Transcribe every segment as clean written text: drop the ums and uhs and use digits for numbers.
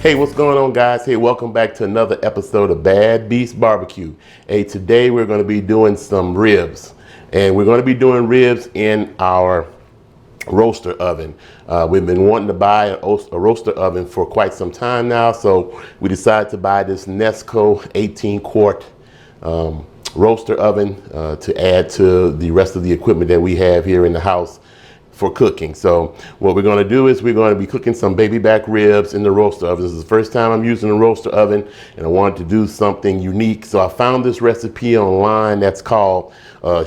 Hey, what's going on, guys? Hey, welcome back to another episode of Bad Beast Barbecue. Hey, today we're going to be doing some ribs, and we're going to be doing ribs in our roaster oven. We've been wanting to buy a roaster oven for quite some time now, so we decided to buy this Nesco 18 quart roaster oven to add to the rest of the equipment that we have here in the house for cooking. So what we're going to do is we're going to be cooking some baby back ribs in the roaster oven. This is the first time I'm using a roaster oven, and I wanted to do something unique. So I found this recipe online that's called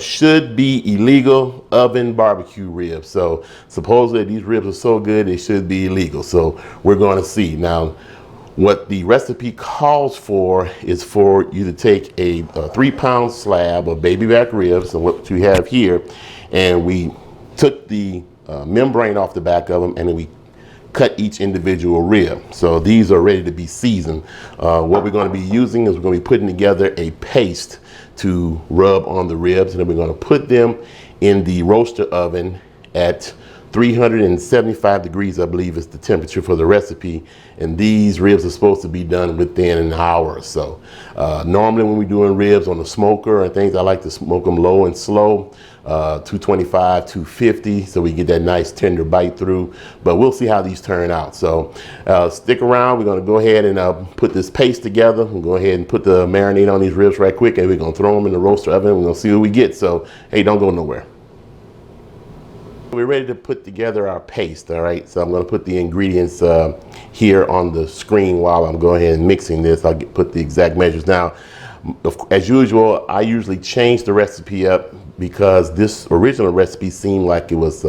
should be illegal oven barbecue ribs. So supposedly these ribs are so good they should be illegal. So we're going to see. Now what the recipe calls for is for you to take a 3-pound slab of baby back ribs, and what you have here, and we took the membrane off the back of them, and then we cut each individual rib. So these are ready to be seasoned. What we're going to be using is we're going to be putting together a paste to rub on the ribs, and then we're going to put them in the roaster oven at 375 degrees, I believe is the temperature for the recipe. And these ribs are supposed to be done within an hour or so. Normally when we're doing ribs on the smoker and things, I like to smoke them low and slow, 225, 250, so we get that nice tender bite through. But we'll see how these turn out. So stick around. We're going to go ahead and put this paste together. We'll go ahead and put the marinade on these ribs right quick, and we're going to throw them in the roaster oven. We're going to see what we get. So hey, don't go nowhere. We're ready to put together our paste, all right? So I'm going to put the ingredients here on the screen while I'm going ahead and mixing this. I'll put the exact measures. Now, as usual, I usually change the recipe up because this original recipe seemed like it was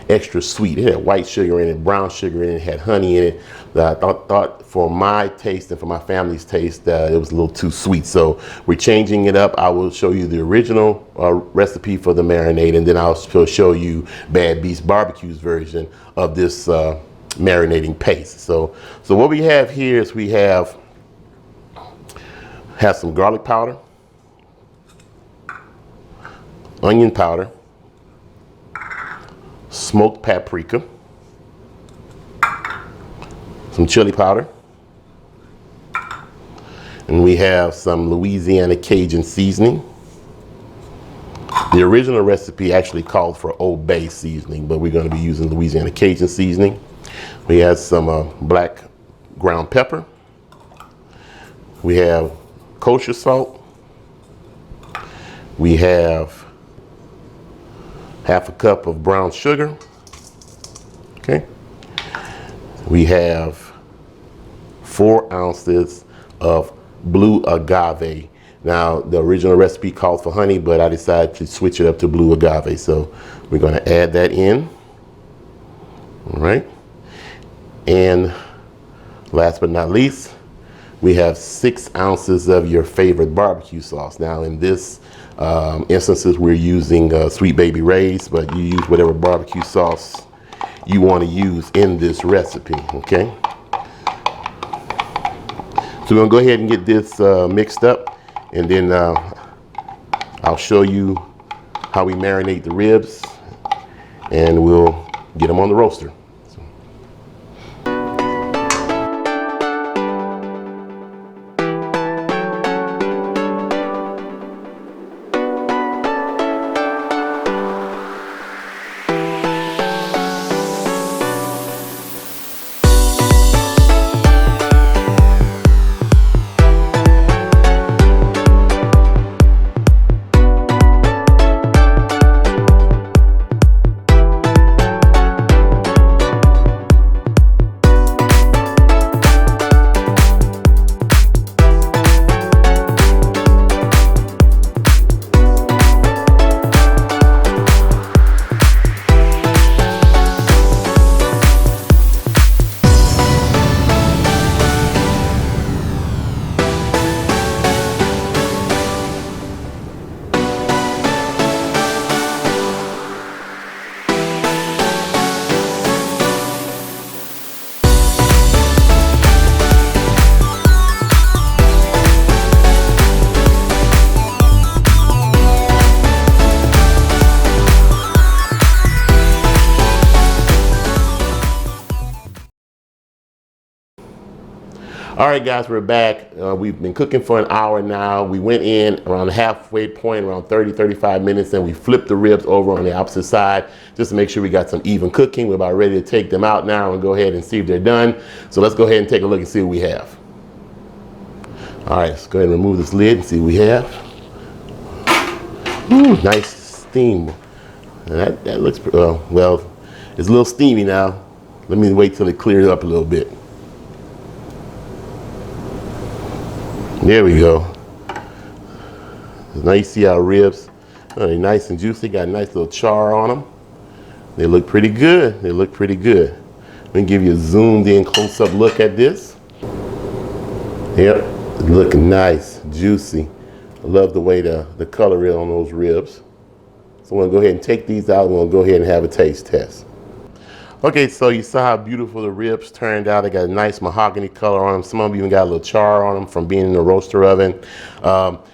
extra sweet. It had white sugar in it, brown sugar in it, had honey in it. I thought for my taste and for my family's taste, it was a little too sweet. So we're changing it up. I will show you the original recipe for the marinade, and then I'll show you Bad Beast Barbecue's version of this marinating paste. So what we have here is we have some garlic powder, onion powder, smoked paprika, some chili powder, and we have some Louisiana Cajun seasoning. The original recipe actually called for Old Bay seasoning, but we're going to be using Louisiana Cajun seasoning. We have some black ground pepper. We have kosher salt. We have half a cup of brown sugar. Okay. We have 4 ounces of blue agave. Now, the original recipe called for honey, but I decided to switch it up to blue agave. So we're going to add that in. All right. And last but not least, we have 6 ounces of your favorite barbecue sauce. Now, in this instances, we're using Sweet Baby Ray's, but you use whatever barbecue sauce you want to use in this recipe, okay? So we're going to go ahead and get this mixed up, and then I'll show you how we marinate the ribs, and we'll get them on the roaster. All right, guys, we're back. We've been cooking for an hour now. We went in around the halfway point, around 35 minutes, and we flipped the ribs over on the opposite side just to make sure we got some even cooking. We're about ready to take them out now and go ahead and see if they're done. So let's go ahead and take a look and see what we have. All right, let's go ahead and remove this lid and see what we have. Ooh, nice steam. That looks, well, it's a little steamy now. Let me wait till it clears up a little bit. There we go. Now you see our ribs, they're nice and juicy, got a nice little char on them. They look pretty good. They look pretty good. Let me give you a zoomed in close-up look at this. Yep, looking nice, juicy. I love the way the color is on those ribs. So I'm gonna go ahead and take these out. We're gonna go ahead and have a taste test. Okay, so you saw how beautiful the ribs turned out. They got a nice mahogany color on them. Some of them even got a little char on them from being in the roaster oven.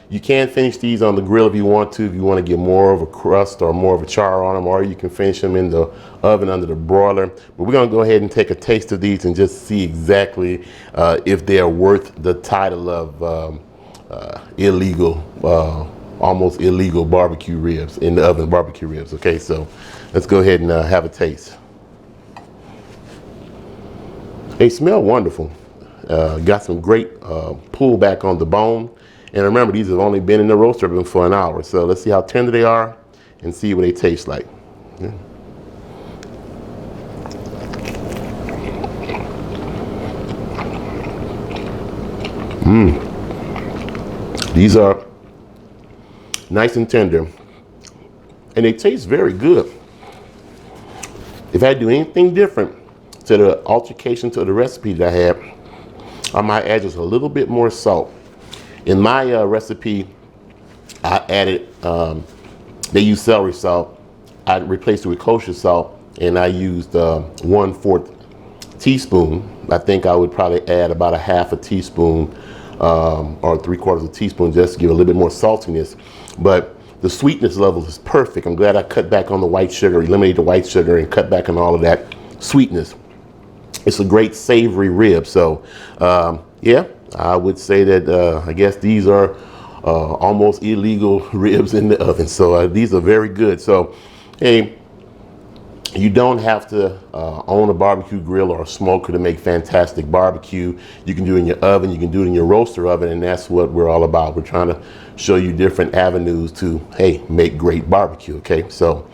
You can finish these on the grill if you want to get more of a crust or more of a char on them, or you can finish them in the oven under the broiler. But we're gonna go ahead and take a taste of these and just see exactly if they are worth the title of illegal, almost illegal barbecue ribs, in the oven barbecue ribs. Okay, so let's go ahead and have a taste. They smell wonderful. Got some great pull back on the bone. And remember, these have only been in the roaster oven for an hour. So let's see how tender they are and see what they taste like. Yeah. These are nice and tender. And they taste very good. If I had to do anything different to the altercation to the recipe that I had, I might add just a little bit more salt. In my recipe, I added, they use celery salt. I replaced it with kosher salt, and I used 1/4 teaspoon. I think I would probably add about a half a teaspoon or 3/4 teaspoon just to give a little bit more saltiness. But the sweetness level is perfect. I'm glad I cut back on the white sugar, eliminated the white sugar, and cut back on all of that sweetness. It's a great savory rib. So yeah, I would say that I guess these are almost illegal ribs in the oven. So these are very good. So hey, you don't have to own a barbecue grill or a smoker to make fantastic barbecue. You can do it in your oven, you can do it in your roaster oven, and that's what we're all about. We're trying to show you different avenues to, hey, make great barbecue, okay? So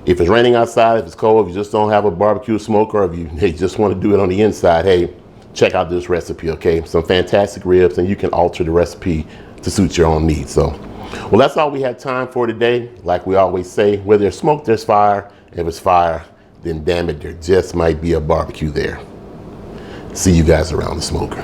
if it's raining outside, if it's cold, if you just don't have a barbecue smoker, or if you just want to do it on the inside, hey, check out this recipe, okay? Some fantastic ribs, and you can alter the recipe to suit your own needs. So, well, that's all we have time for today. Like we always say, where there's smoke, there's fire. If it's fire, then damn it, there just might be a barbecue there. See you guys around the smoker.